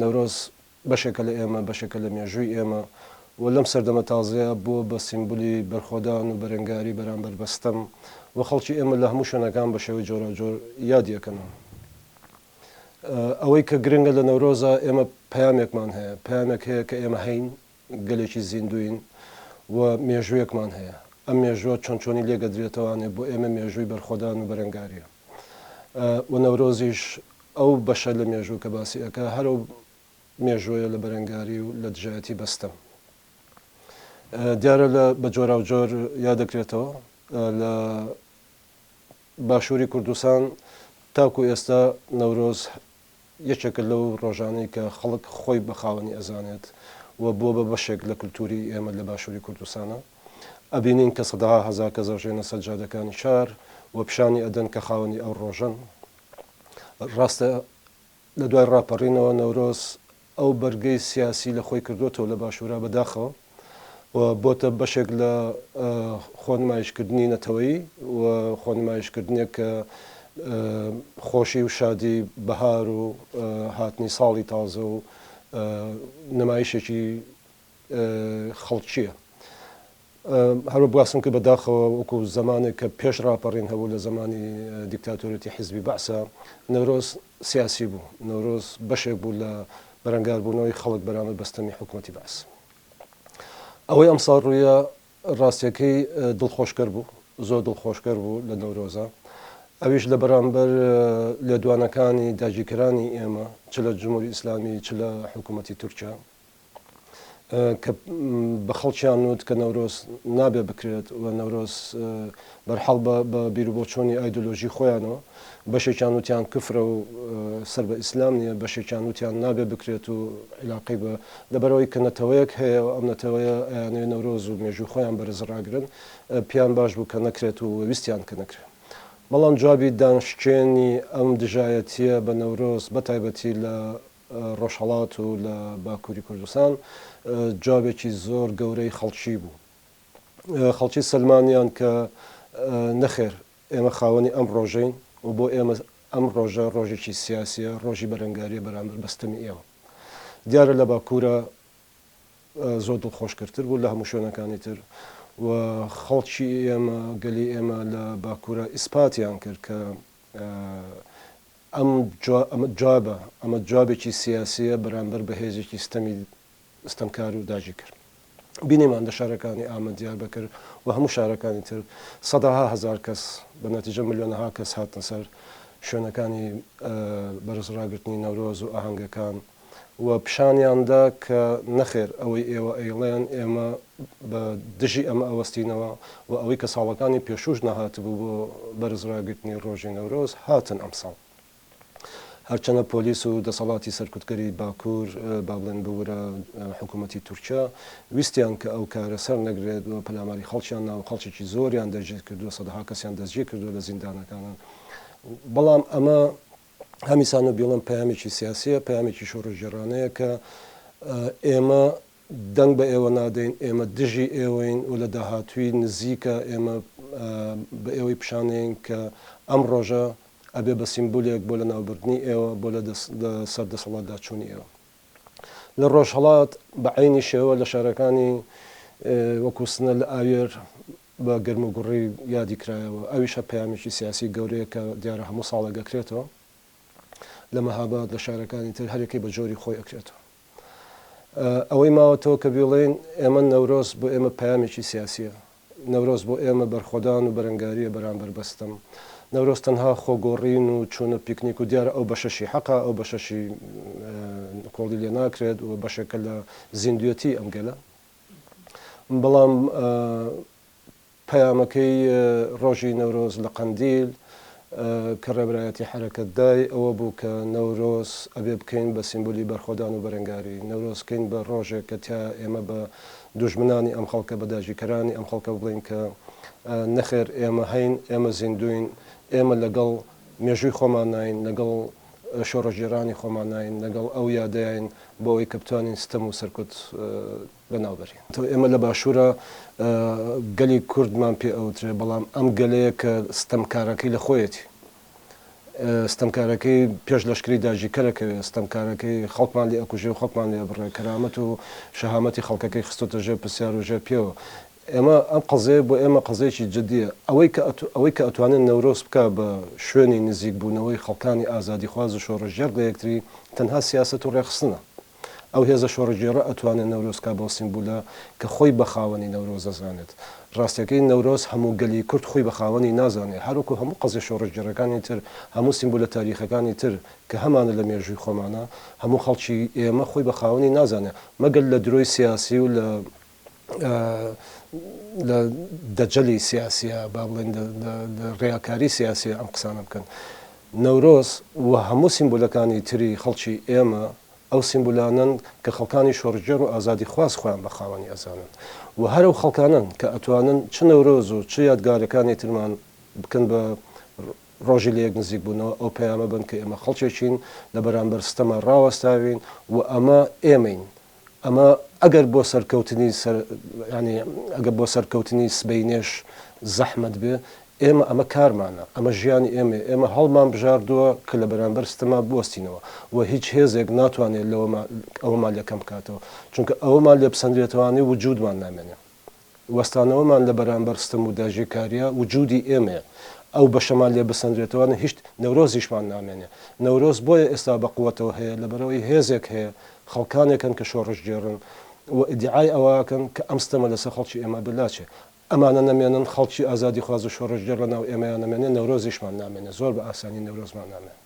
نەورۆز بەشێکە لە ئێمە بەشێکە لە مێژووی ئێمە و لەم سەردەمە تازەیە بووە بە سیمبولی بەرخۆدان و بەرەنگاری بەرامبەر بەستەم و خەڵکی ئێمە لە هەموو شوێنەکان بە شێوەی جۆراوجۆر یادیەکەنەوە. ئەوەی کە گرنگە لە نەورۆزە ئێمە پەیامێکمان هەیە، پەیامێک هەیە کە ئێمە هەین گەلێکی زیندوین و مێژوویەکمان هەیە. ئەم مێژووە چۆنچۆنی لێگەدرێتەوانێ بۆ ئێمە مێژووی بەرخۆدان و بەرەنگاریە و نەورۆزیش ئەو بەشە لە مێژوو کە باسی ئەەکە هەرو مێژوویە لە بەرەنگاری و لە دژایەتی بەستەم. دیارە لە بە جۆراوجۆر یادەکرێتەوە لە باشووری کوردستان تاکو ئێستا نەورۆز یەکێکە لەو ڕۆژانەی کە خەڵک خۆی بە خاوەنی ئەزانێت و بۆ بە بەشێک لە کولتوری ئێمە لە باشووری کوردستانە ئەبینین کە سەدەها هەزار کەس ئەژێنە سەجادەکانی شار و پیشانی ئەدەن کە خاوەنی ئەو ڕۆژن. ڕاستە لە دوای ڕاپەڕینەوە نەورۆز ئەو بەرگەی سیاسی لە خۆی کردوێتەوە لە باشوورا بەداخەوە و بۆتە بەشێک لە خۆنمایشکردنی نەتەوەیی و خۆنمایشکردنێک کە خۆشی و شادی بەهار و هاتنی ساڵی تازە و نمایشێکی خەڵکیە. هەروە بواسم کە بەداخەوە وەکو زمانێک کە پێش ڕاپەڕین هەبوو لە زمانی دیکتاتۆرەتی حیزبی بەعسا نەورۆز سیاسی بوو، نەورۆز بەشێک بوو لە بەرەنگاربوونەوەی خەڵک بەرامبەر بەستەمی حکوومەتی بەعس. ئەوەی ئەمساڵ ڕوویە ڕاستیەکەی دڵخۆشکەر بوو، زۆر دڵخۆشکەر بوو لە نەورۆزە. ئەویش لە بەرامبەر لێدوانەکانی داگیرکەرانی ئێمە چ لە جمهوری ئیسلامی چ لە حکوومەتی تورکیا کە بە خەڵکیان وت کە نەورۆز نابێ بکرێت و نەورۆز بەرحەڵ بە بیرروبۆچۆنی ئایدۆلۆژی خۆیانەوە بەشێکیان وتیان کفرە و سەر بە ئیسلام نییە، بەشێکیان وتیان نابێ بکرێت و علاقی بە لەبەرەوەی کە نەتەوەیەک هەیە و ئەم نەتەوەیە ئەیانێ نەورۆز و مێژوو خۆیان بەرزڕاگرن پیان باش بوو کە نەکرێت و ویستیان کە نەکرێت. بەڵام جوابی دانشتێنی ئەم دژایەتیە بە نەورۆز بە تایبەتی لە ڕۆژهەڵات و لە باکووری کوردستان جوابێکی زۆر گەورەی خەڵکی بوو. خەڵکی سلمانیان کە نەخێر ئێمە خاوەنی ئەم ڕۆژین و بۆ ئێمە ئەم ڕۆژە ڕۆژێکی سیاسیە، ڕۆژی بەرەنگاریە بەرامبەر بەستەمی ئێوە. دیارە لە باکوورە زۆر دڵخۆشکردتر بوو لە هەموو شوێنەکانی تر و خەڵکی ئێمە گەلی ئێمە لە باکوورە ئیسپاتیان کرد کە ئەمە جوابە، ئەمە جوابێکی سیاسیە بەرامبەر بە هێزێکی ستەمکار و داژی کرد. بینیمان لە شارەکانی ئامە دیاربەکر و هەموو شارەکانی تر سەدەها هەزار کەس بە نەتیجە ملیۆنەها کەس هاتن سەر شوێنەکانی بەرزڕاگرتنی نەورۆز و ئاهەنگەکان و پیشانیاندا کە نەخێر ئەوەی ئێوە ئەیڵێن ئێمە بە دژی ئەمە ئەوەستینەوە و ئەوەی کە ساڵەکانی پێشوش نەهاتبوو بۆ بەرزڕاگرتنی ڕۆژی نەورۆز هاتن ئەم ساڵ. هەرچەنە پۆلیس و دەسەڵاتی سەرکوتکەری باکوور با بڵێن بورە حکوومەتی تورکیا ویستیان کە ئەو کارە سەر نەگرێت و پەلاماری خەڵکیان ناو خەڵکێکی زۆریان دەرجێت کردووە، سەدەها کەسیان دەستگیر کردووە لە زیندانەکانە. بەڵام ئەمە هەمیسان و بیڵم پەیامێکی سیاسیە، پەیامێکی شۆڕژێڕانەیە کە ئێمە دەنگ بە ئێوە نادەین، ئێمە دژی ئێوەین و لە داهاتووی نزیکە ئێمە بە ئێوەی پیشانەین کە ئەم ڕۆژە ئەبێ بە سیمبولێک بۆ لە ناوبردنی ئێوە بۆ لە سەردەسەڵاتداچوونی ئێوە. لە ڕۆژهەڵات بە عینی شێوە لە شارەکانی وەکو سنە لە ئاوێر بە گەرم و گوڕی یادی کرایەوە. ئەویشە پەیامێکی سیاسی گەورەیە کە دیارە هەموو ساڵە گەکرێتەوە لە مەهاباد لە شارەکانی تر هەرێکی بە جۆری خۆی ئەکرێتەوە. ئەوەی ماوەتەوە کە بڵێن ئێمە نەورۆز بۆ ئێمە پەیامێکی سیاسیە، نەورۆز بۆ ئێمە بەرخۆدان و بەرەنگاریە بەرامبەر بەستەم، نەورۆز تەنها خۆگۆڕین و چوونە پیکنیک و دیارە ئەو بەشەشی حەقا ئەو بەشەشی کۆڵی لێ ناکرێت و بەشێکە لە زیندوەتی ئەم گەلە. بەڵام پەیامەکەی ڕۆژی نەورۆز لە قەندیل کە ڕێبرایەتی حرەکەتدای ئەوە بوو کە نەورۆز ئەبێ بکەین بە سیمبولی بەرخۆدان و بەرەنگاری، نەورۆزکەین بە ڕۆژێک کە تا ئێمە بە دوژمنانی ئەم خەڵکە بە داژیکەرانی ئەم خەڵکە بڵین کە نەخێر ئێمە هەین، ئێمە زیندوین، ئێمە لەگەڵ مێژووی خۆمان ناین، لەگەڵ شۆڕەژێرانی خۆمان ناین، لەگەڵ ئەو یادەین بۆ ئەوەی کە بتوانین ستەم و سەرکوت بەناوبەرین. ئێمە لە باشوورە گەلی کوردمان پێ ئەوترێ، بەڵام ئەم گەلەیە کە ستەمکارەکەی لە خۆیەتی ستەمکارەکەی پێش لەشکری داژیکەرەکەوێت ستەمکارەکەی خەڵکمان لێ ئەکوژێ و خەڵکمان لێ بڕێ کەرامەت و شەهامەتی خەڵکەکەی خستۆتە ژێر پرسیار و ژێر پێوە ئێمە ئەم قەزەیە بۆ ئێمە قەزەیەکی جددیە ئەوەی کە ئەتوانن نەورۆز بکە بە شوێنی نزیک بوونەوەی خەڵکانی ئازادی خواز و شۆڕژێر لە یەکتری تەنها سیاست و ڕێخستنە ئەو هێزە شۆڕژێرە ئەتوانێت نەورۆزکا بۆ سیمبولە کە خۆی بەخاوەنی نەورۆز دەزانێت ڕاستیەکەی نەورۆز هەموو گەلی کورد خۆی بەخاوەنی نازانێت هەروکو هەموو قەزی شۆڕژێرەکانی تر هەموو سیمبولە تاریخەکانی تر کە هەمانە لە مێژووی خۆمانە هەموو خەڵکی ئێمە خۆی بەخاوەنی نازانێت مەگەر لە درۆی سیاسی و لە دەجەلی سیاسیە با بڵێن ڕێیاکاری سیاسی ئەم قسانە بکەن نەورۆز و هەموو سیمبولەکانی تری خەڵکی ئێمە ئەو سیمبولانن کە خەڵکانی شۆڕژێر و ئازادی خواست خۆیان بە خاوەنی ئەزانن و هەرو خەڵکانن کە ئەتوانن چ نەورۆز و چ یادگارەکانی ترمان بکەن بە ڕۆژی لە یەک نزیک بوونەوە ئەو پەیامە بن کە ئێمە خەڵکێکین لە بەرامبەر ستەمە ڕاوەستاوین و ئەمە ئێمەین ئەمە ئەگەر بۆ سەرکەوتنی ئەگەر بۆ سەرکەوتنی سبەینێش زەحمەت بێ ئێمە ئەمە کارمانە ئەمە ژیانی ئێمە هەڵمان بژاردووە کە لە بەرامبەر ستەما بوەستینەوە و هیچ هێزێک ناتوانێت ئەوەمان لەکەم بکاتەوە چونکە ئەوەمان لێ بسەندرێتوانی وجودمان نامێنێ وەستانەوەمان لە بەرامبەر ستەم و داژێکاریە وجودی ئێمەیە ئەو بەشەمان لێ بسەندرێتەوەە هیچ نەورۆزیشمان نامێنێ نەورۆز بۆیە ئێستا بەقووەتەوە هەیە لەبەرەوەی هێزێک هەیە خەڵکانێکن کە شۆڕژگێڕن و ئیدعای ئەوەکەن کە ئەم ستەمە لەسەر خەڵکی ئێمە بلاچێ ئەمانە نامێنن خەڵکی ئازادی خواز و شۆڕژگێڕ لەناو ئێمەیان نامێنێ نەورۆزیشمان نامێنێ زۆر بە ئاسانی نەورۆزمان نامێن